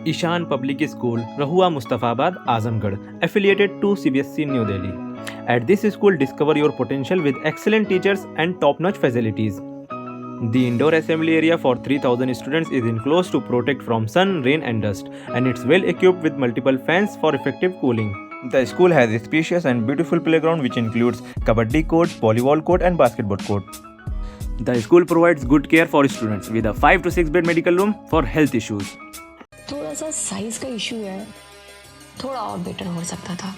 Ishan Public School, Rahua Mustafabad, Azamgarh, affiliated to CBSE New Delhi. At this school, discover your potential with excellent teachers and top-notch facilities. The indoor assembly area for 3,000 students is enclosed to protect from sun, rain and dust, and it's well equipped with multiple fans for effective cooling. The school has a spacious and beautiful playground which includes kabaddi court, volleyball court and basketball court. The school provides good care for students with a 5 to 6 bed medical room for health issues. थोड़ा सा size का issue है, थोड़ा और better हो सकता था।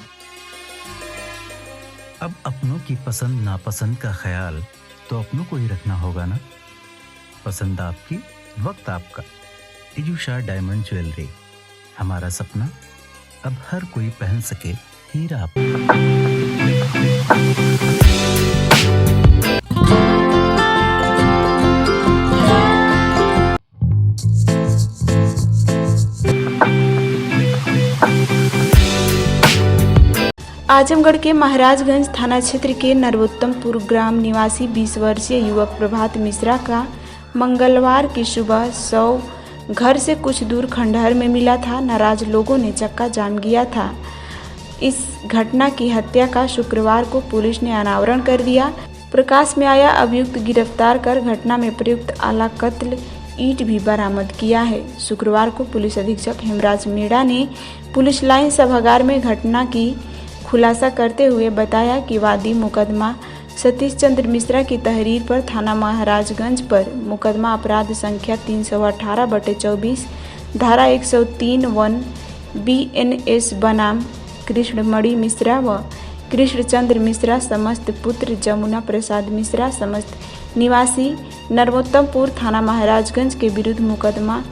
अब अपनों की पसंद नापसंद का ख्याल तो अपनों को ही रखना होगा ना। पसंद आपकी, वक्त आपका। इजूशा डायमंड ज्वेलरी, हमारा सपना अब हर कोई पहन सके हीरा। आजमगढ़ के महाराजगंज थाना क्षेत्र के नरोत्तमपुर ग्राम निवासी 20 वर्षीय युवक प्रभात मिश्रा का मंगलवार की सुबह 100 घर से कुछ दूर खंडहर में मिला था। नाराज लोगों ने चक्का जाम किया था। इस घटना की हत्या का शुक्रवार को पुलिस ने अनावरण कर दिया। प्रकाश में आया अभियुक्त गिरफ्तार कर घटना में प्रयुक्त आला कत्ल ईंट भी बरामद किया है। शुक्रवार को पुलिस अधीक्षक हेमराज मीणा ने पुलिस लाइन सभागार में घटना की खुलासा करते हुए बताया कि वादी मुकदमा सतीश चंद्र मिश्रा की तहरीर पर थाना महाराजगंज पर मुकदमा अपराध संख्या 318/24 धारा 103(1) BNS बनाम कृष्णमणि मिश्रा व कृष्णचंद्र मिश्रा समस्त पुत्र जमुना प्रसाद मिश्रा समस्त निवासी नरोत्तमपुर थाना महाराजगंज के विरुद्ध मुकदमा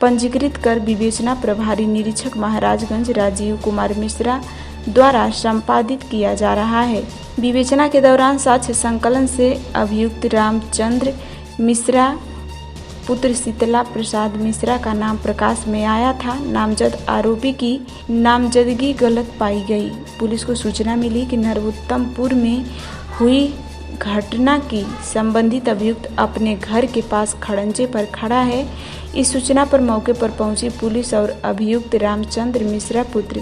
पंजीकृत कर विवेचना प्रभारी निरीक्षक महाराजगंज राजीव कुमार मिश्रा द्वारा संपादित किया जा रहा है। विवेचना के दौरान साक्ष्य संकलन से अभियुक्त रामचंद्र मिश्रा पुत्र शीतला प्रसाद मिश्रा का नाम प्रकाश में आया था। नामजद आरोपी की नामजदगी गलत पाई गई। पुलिस को सूचना मिली कि नरोत्तमपुर में हुई घटना की संबंधित अभियुक्त अपने घर के पास खड़ंजे पर खड़ा है। इस सूचना पर मौके पर पहुंची पुलिस और अभियुक्त रामचंद्र मिश्रा पुत्र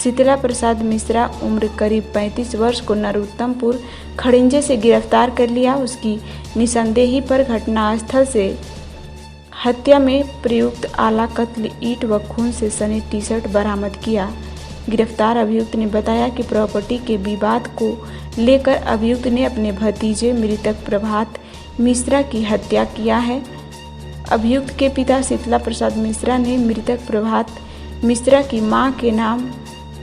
शीतला प्रसाद मिश्रा उम्र करीब 35 वर्ष को नरोत्तमपुर खड़ंजे से गिरफ्तार कर लिया। उसकी निसंदेही पर घटनास्थल से हत्या में प्रयुक्त आला कत्ल ईंट व खून से सनी टी-शर्ट बरामद किया। गिरफ्तार अभियुक्त ने बताया कि प्रॉपर्टी के विवाद को लेकर अभियुक्त ने अपने भतीजे मृतक प्रभात मिश्रा की हत्या किया है। अभियुक्त के पिता शीतला प्रसाद मिश्रा ने मृतक प्रभात मिश्रा की मां के नाम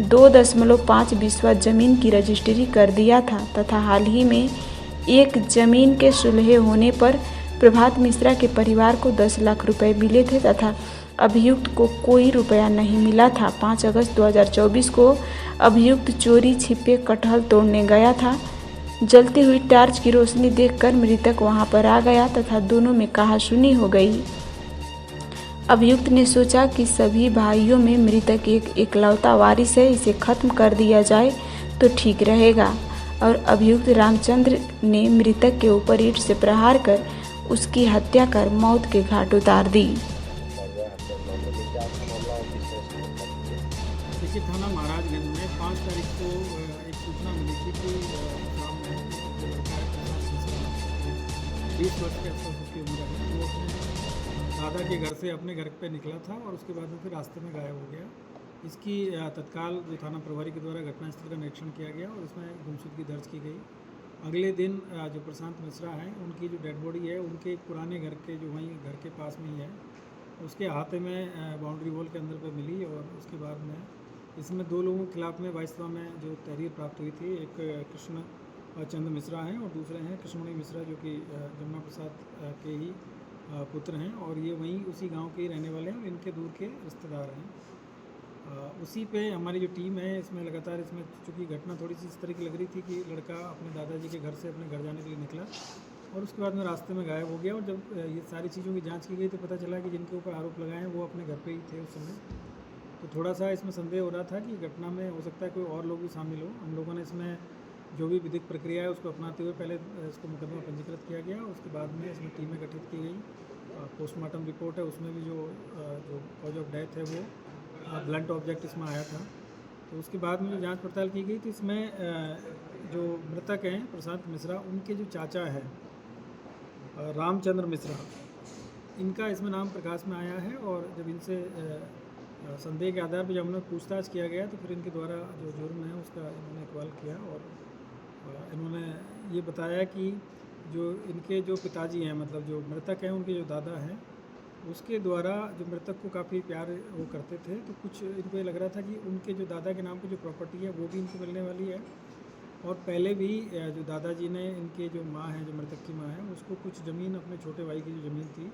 2.5 बिस्वा जमीन की रजिस्ट्री कर दिया था तथा हाल ही में एक जमीन के सुलहे होने पर प्रभात मिश्रा के परिवार को 10 लाख रुपए मिले थे तथा अभियुक्त को कोई रुपया नहीं मिला था। 5 अगस्त 2024 को अभियुक्त चोरी छिपे कटहल तोड़ने गया था। जलती हुई टार्च की रोशनी देखकर मृतक वहां पर आ गया तथा दोनों में कहासुनी हो गई। अभियुक्त ने सोचा कि सभी भाइयों में मृतक एक इकलौता वारिस है, इसे खत्म कर दिया जाए तो ठीक रहेगा और अभियुक्त रामचंद्र ने मृतक के ऊपर ईंट से प्रहार कर उसकी हत्या कर मौत के घाट उतार दी। देखिए, थाना महाराजगंज में 5 तारीख को एक सूचना मिली थी कि शाम में जो लड़का है 20 वर्ष के आसपास उसकी उम्र है, वो अपने दादा के घर से अपने घर पे निकला था और उसके बाद में फिर रास्ते में गायब हो गया। इसकी तत्काल जो थाना प्रभारी के द्वारा घटनास्थल का निरीक्षण किया गया और इसमें गुमशुदगी दर्ज की गई। अगले दिन जो प्रशांत मिश्रा हैं उनकी जो डेड बॉडी है उनके एक पुराने घर के जो वहीं घर के पास में ही है, उसके अहाते में बाउंड्री वॉल के अंदर पर मिली और उसके बाद में इसमें 2 लोगों के खिलाफ में 22वां में जो तहरीर प्राप्त हुई थी। एक कृष्ण चंद्र मिश्रा हैं और दूसरे हैं कृष्णमणि मिश्रा जो कि जमुना प्रसाद के ही पुत्र हैं और ये वहीं उसी गांव के ही रहने वाले हैं और इनके दूर के रिश्तेदार हैं। उसी पे हमारी जो टीम है इसमें लगातार इसमें चूँकि घटना थोड़ी सी इस तरह की लग रही थी कि लड़का अपने दादाजी के घर से अपने घर जाने के लिए निकला और उसके बाद में रास्ते में गायब हो गया और जब ये सारी चीज़ों की जांच की गई तो पता चला कि जिनके ऊपर आरोप लगाए हैं वो अपने घर पे ही थे उस समय। तो थोड़ा सा इसमें संदेह हो रहा था कि घटना में हो सकता है कोई और लोग भी शामिल हो। हम लोगों ने इसमें जो भी विधिक प्रक्रिया है उसको अपनाते हुए पहले इसको मुकदमा पंजीकृत किया गया, उसके बाद में इसमें टीमें गठित की गई पोस्टमार्टम रिपोर्ट है उसमें भी जो कॉज ऑफ डेथ है वो ब्लंट ऑब्जेक्ट इसमें आया था। तो उसके बाद में जो जांच पड़ताल की गई तो इसमें जो मृतक हैं प्रशांत मिश्रा, उनके जो चाचा हैं रामचंद्र मिश्रा, इनका इसमें नाम प्रकाश में आया है। और जब इनसे संदेह के आधार पर जब उन्हें पूछताछ किया गया तो फिर इनके द्वारा जो जुर्म है उसका इन्होंने इकबाल किया और इन्होंने ये बताया कि जो इनके जो पिताजी हैं, मतलब जो मृतक हैं उनके जो दादा हैं, उसके द्वारा जो मृतक को काफ़ी प्यार वो करते थे। तो कुछ इनको ये लग रहा था कि उनके जो दादा के नाम पे जो प्रॉपर्टी है वो भी इनको मिलने वाली है। और पहले भी जो दादाजी ने, इनके जो माँ हैं, जो मृतक की माँ है, उसको कुछ ज़मीन अपने छोटे भाई की जो ज़मीन थी,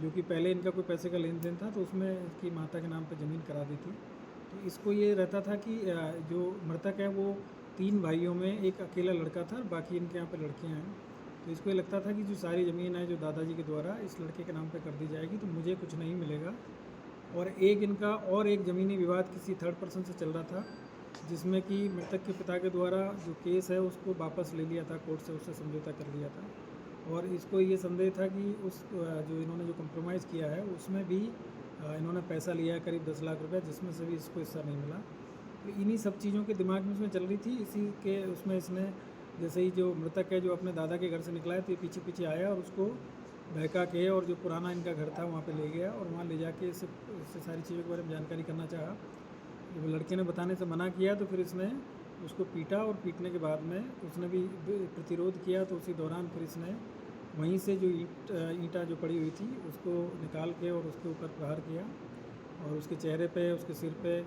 जो कि पहले इनका कोई पैसे का लेन देन था, तो उसमें इसकी माता के नाम पर ज़मीन करा दी थी। तो इसको ये रहता था कि जो मृतक है वो 3 भाइयों में एक अकेला लड़का था, बाकी इनके यहाँ पे लड़कियाँ हैं। तो इसको ये लगता था कि जो सारी ज़मीन है जो दादाजी के द्वारा इस लड़के के नाम पे कर दी जाएगी तो मुझे कुछ नहीं मिलेगा। और एक इनका और एक ज़मीनी विवाद किसी थर्ड पर्सन से चल रहा था, जिसमें कि मृतक के पिता के द्वारा जो केस है उसको वापस ले लिया था कोर्ट से, उससे समझौता कर लिया था। और इसको ये संदेह था कि उस जो इन्होंने जो कॉम्प्रोमाइज़ किया है उसमें भी इन्होंने पैसा लिया है करीब 10 लाख रुपये, जिसमें से भी इसको हिस्सा नहीं मिला। तो इन्हीं सब चीज़ों के दिमाग में उसमें चल रही थी। इसी के उसमें इसने जैसे ही जो मृतक है जो अपने दादा के घर से निकला है तो ये पीछे पीछे आया और उसको बहका के और जो पुराना इनका घर था वहाँ पे ले गया और वहाँ ले जाके इससे सारी चीज़ों के बारे में जानकारी करना चाहा। जब लड़के ने बताने से मना किया तो फिर इसने उसको पीटा और पीटने के बाद में उसने भी प्रतिरोध किया। तो उसी दौरान फिर इसने वहीं से जो ईंटा जो पड़ी हुई थी उसको निकाल के और उसके ऊपर प्रहार किया और उसके चेहरे पे, उसके सिर पे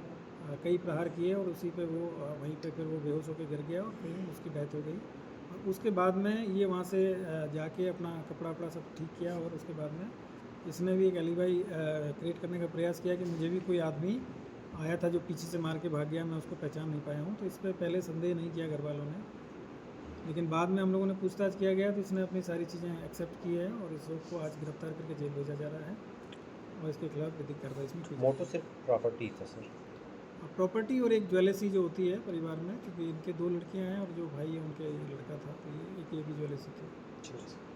कई प्रहार किए और उसी पे वो वहीं पे फिर वो बेहोश होकर गिर गया और फिर उसकी डेथ हो गई। और उसके बाद में ये वहाँ से जाके अपना कपड़ा वपड़ा सब ठीक किया और उसके बाद में इसने भी एक एलिबाई क्रिएट करने का प्रयास किया कि मुझे भी कोई आदमी आया था जो पीछे से मार के भाग गया, मैं उसको पहचान नहीं पाया हूँ। तो इस पर पहले संदेह नहीं किया घर वालों ने, लेकिन बाद में हम लोगों ने पूछताछ किया गया तो इसने अपनी सारी चीज़ें एक्सेप्ट की है और इस लोग को आज गिरफ्तार करके जेल भेजा जा रहा है और इसके खिलाफ विधिक कार्रवाई इसमें की। मोटो सिर्फ प्रॉपर्टी था सर? प्रॉपर्टी और एक ज्वेलरी जो होती है परिवार में, क्योंकि इनके 2 लड़कियां हैं और जो भाई है उनके लड़का था, तो ये एक भी ज्वेलरी थी। ठीक है।